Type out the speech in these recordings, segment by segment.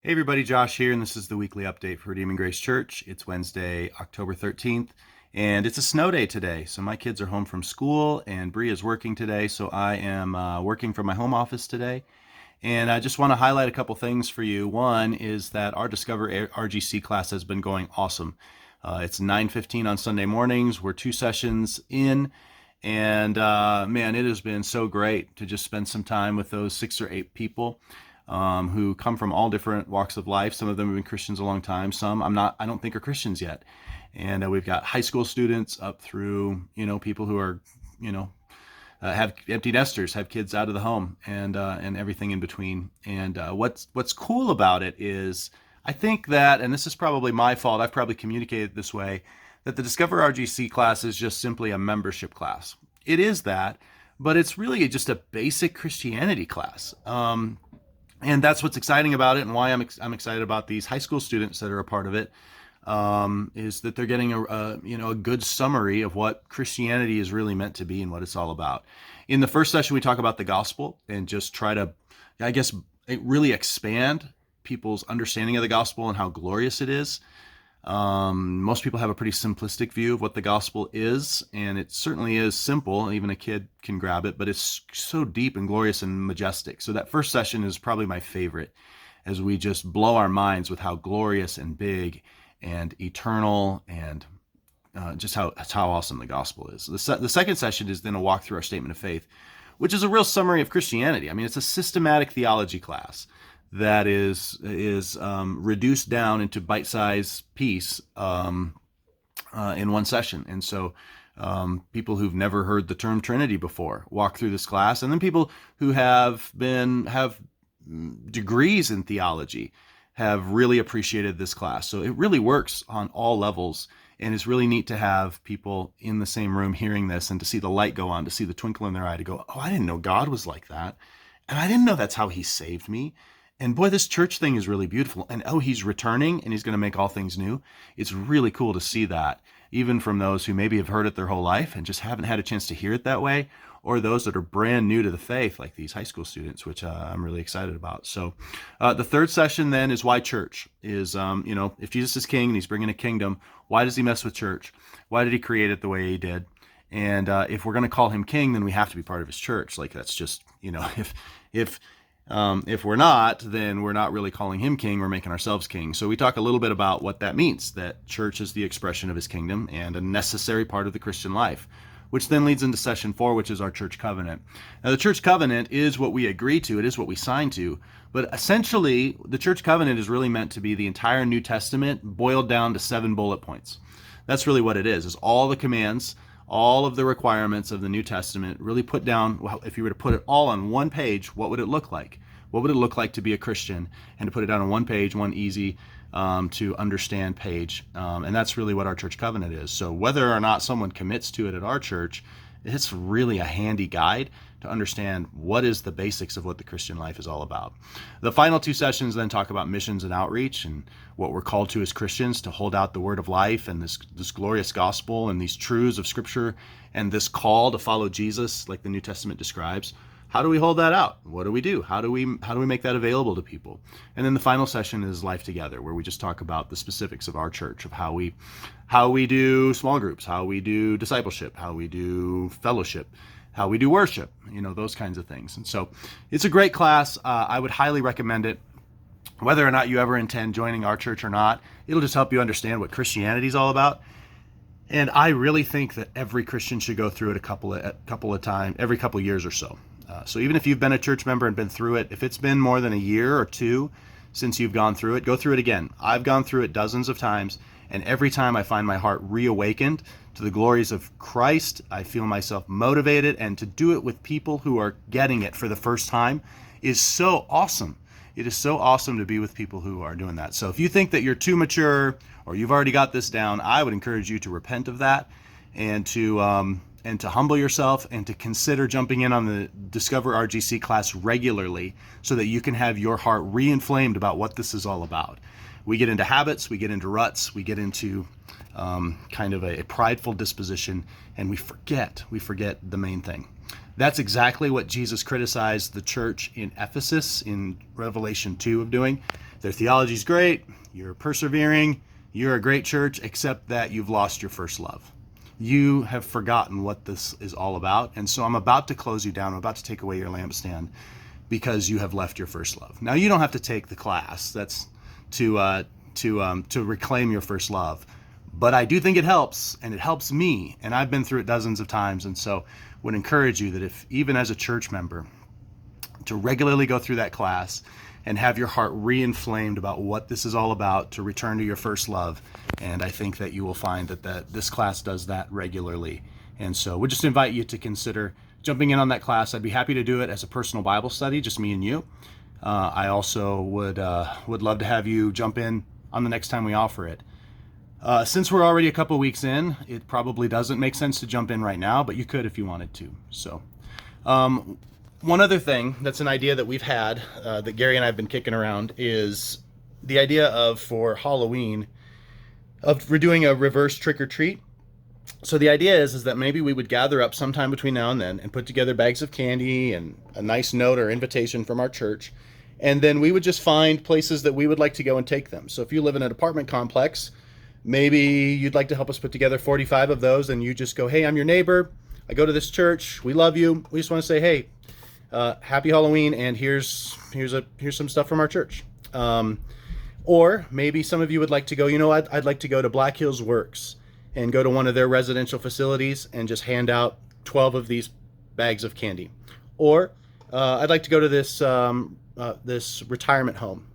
Hey everybody, Josh here, and this is the weekly update for Redeeming Grace Church. It's Wednesday, October 13th, and it's a snow day today. So my kids are home from school, and Bree is working today, so I am working from my home office today. And I just want to highlight a couple things for you. One is that our Discover RGC class has been going awesome. It's 9:15 on Sunday mornings. We're 2 sessions in, and man, it has been so great to just spend some time with those 6 or 8 people who come from all different walks of life. Some of them have been Christians a long time. Some I don't think are Christians yet. And we've got high school students up through, people who are, have empty nesters, have kids out of the home, and everything in between. And what's cool about it is, I think that, and this is probably my fault, I've probably communicated this way, that the Discover RGC class is just simply a membership class. It is that, but it's really just a basic Christianity class. And that's what's exciting about it, and why I'm excited about these high school students that are a part of it, is that they're getting a good summary of what Christianity is really meant to be and what it's all about. In the first session, we talk about the gospel and just try to, I guess, really expand people's understanding of the gospel and how glorious it is. Most people have a pretty simplistic view of what the gospel is, and it certainly is simple. Even a kid can grab it, but it's so deep and glorious and majestic. So that first session is probably my favorite, as we just blow our minds with how glorious and big and eternal and just how awesome the gospel is. The second session is then a walk through our statement of faith, which is a real summary of Christianity. I mean, it's a systematic theology class that is reduced down into bite-sized piece in one session. And so people who've never heard the term Trinity before walk through this class, and then people who have degrees in theology have really appreciated this class. So it really works on all levels, and it's really neat to have people in the same room hearing this, and to see the light go on, to see the twinkle in their eye, to go, oh, I didn't know God was like that, and I didn't know that's how he saved me. And boy, this church thing is really beautiful. And oh, he's returning and he's going to make all things new. It's really cool to see that, even from those who maybe have heard it their whole life and just haven't had a chance to hear it that way, or those that are brand new to the faith, like these high school students, which I'm really excited about. So the third session then is why church is, if Jesus is king and he's bringing a kingdom, why does he mess with church? Why did he create it the way he did? And if we're going to call him king, then we have to be part of his church. Like, that's just, if we're not, then we're not really calling him king, we're making ourselves king. So we talk a little bit about what that means, that church is the expression of his kingdom and a necessary part of the Christian life, which then leads into session 4, which is our church covenant. Now, the church covenant is what we agree to, it is what we sign to, but essentially, the church covenant is really meant to be the entire New Testament boiled down to 7 bullet points. That's really what it is all the commands, all of the requirements of the New Testament, really put down. Well, if you were to put it all on one page, what would it look like? What would it look like to be a Christian? And to put it down on one page, one easy to understand page. And that's really what our church covenant is. So whether or not someone commits to it at our church, it's really a handy guide to understand what is the basics of what the Christian life is all about. The final 2 sessions then talk about missions and outreach, and what we're called to as Christians, to hold out the word of life and this glorious gospel and these truths of Scripture and this call to follow Jesus, like the New Testament describes. How do we hold that out? What do we do? How do we make that available to people? And then the final session is Life Together, where we just talk about the specifics of our church, of how we do small groups, how we do discipleship, how we do fellowship, how we do worship, those kinds of things. And so it's a great class. I would highly recommend it. Whether or not you ever intend joining our church or not, it'll just help you understand what Christianity is all about. And I really think that every Christian should go through it a couple of times, every couple of years or so. So even if you've been a church member and been through it, if it's been more than a year or 2 since you've gone through it, go through it again. I've gone through it dozens of times, and every time I find my heart reawakened to the glories of Christ. I feel myself motivated, and to do it with people who are getting it for the first time is so awesome. It is so awesome to be with people who are doing that. So if you think that you're too mature or you've already got this down, I would encourage you to repent of that and to humble yourself and to consider jumping in on the Discover RGC class regularly so that you can have your heart re-inflamed about what this is all about. We get into habits, we get into ruts, we get into kind of a prideful disposition, and we forget the main thing. That's exactly what Jesus criticized the church in Ephesus in Revelation 2 of doing. Their theology's great, you're persevering, you're a great church, except that you've lost your first love. You have forgotten what this is all about, and so I'm about to close you down. I'm about to take away your lampstand because you have left your first love. Now, you don't have to take the class. That's to reclaim your first love. But I do think it helps, and it helps me, and I've been through it dozens of times, and so would encourage you that if, even as a church member, to regularly go through that class and have your heart re-inflamed about what this is all about, to return to your first love. And I think that you will find that this class does that regularly. And so we'll just invite you to consider jumping in on that class. I'd be happy to do it as a personal Bible study, just me and you. I also would love to have you jump in on the next time we offer it. Since we're already a couple weeks in, it probably doesn't make sense to jump in right now, but you could if you wanted to. So, one other thing that's an idea that we've had, that Gary and I have been kicking around, is the idea of, for Halloween, we're doing a reverse trick-or-treat. So the idea is that maybe we would gather up sometime between now and then and put together bags of candy and a nice note or invitation from our church. And then we would just find places that we would like to go and take them. So if you live in an apartment complex, maybe you'd like to help us put together 45 of those, and you just go, hey, I'm your neighbor. I go to this church. We love you. We just want to say, hey, happy Halloween, and here's some stuff from our church. Or maybe some of you would like to go, I'd like to go to Black Hills Works and go to one of their residential facilities and just hand out 12 of these bags of candy. Or I'd like to go to this retirement home.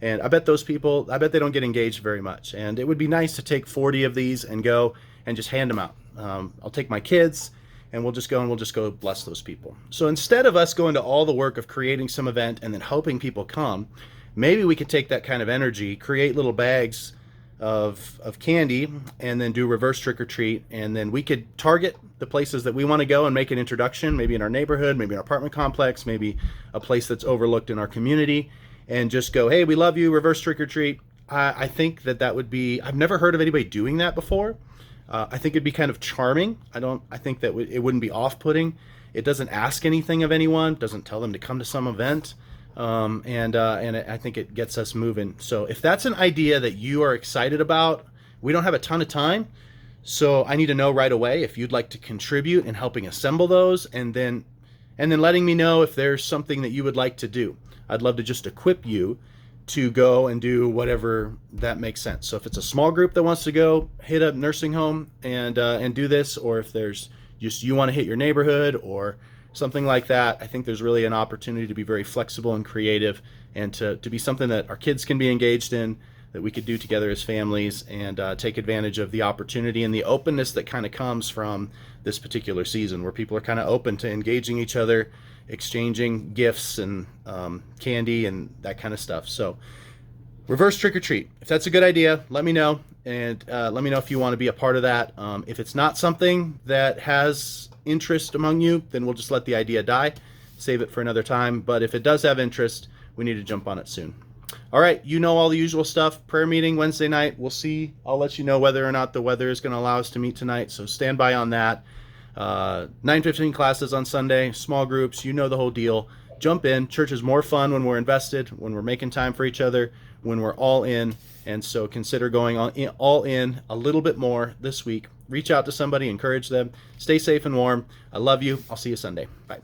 And I bet they don't get engaged very much. And it would be nice to take 40 of these and go and just hand them out. I'll take my kids, and we'll just go bless those people. So instead of us going to all the work of creating some event and then hoping people come, maybe we could take that kind of energy, create little bags of candy, and then do reverse trick-or-treat. And then we could target the places that we want to go and make an introduction, maybe in our neighborhood, maybe an apartment complex, maybe a place that's overlooked in our community, and just go, hey, we love you, reverse trick-or-treat. I think that would be, I've never heard of anybody doing that before. I think it'd be kind of charming. I think that it wouldn't be off-putting. It doesn't ask anything of anyone, doesn't tell them to come to some event. And I think it gets us moving. So if that's an idea that you are excited about, we don't have a ton of time, so I need to know right away if you'd like to contribute in helping assemble those, and then letting me know if there's something that you would like to do. I'd love to just equip you to go and do whatever that makes sense. So if it's a small group that wants to go hit a nursing home and do this, or if there's just you want to hit your neighborhood or something like that, I think there's really an opportunity to be very flexible and creative, and to be something that our kids can be engaged in, that we could do together as families, and take advantage of the opportunity and the openness that kind of comes from this particular season, where people are kind of open to engaging each other, exchanging gifts and candy and that kind of stuff. So reverse trick-or-treat, if that's a good idea, let me know, and let me know if you want to be a part of that. If it's not something that has interest among you, then we'll just let the idea die, save it for another time. But if it does have interest, we need to jump on it soon. All right, all the usual stuff. Prayer meeting Wednesday night. We'll see. I'll let you know whether or not the weather is going to allow us to meet tonight, so stand by on that. 9:15 classes on Sunday, small groups, the whole deal. Jump in. Church is more fun when we're invested, when we're making time for each other, when we're all in. And so consider going all in a little bit more this week. Reach out to somebody, encourage them. Stay safe and warm. I love you. I'll see you Sunday. Bye.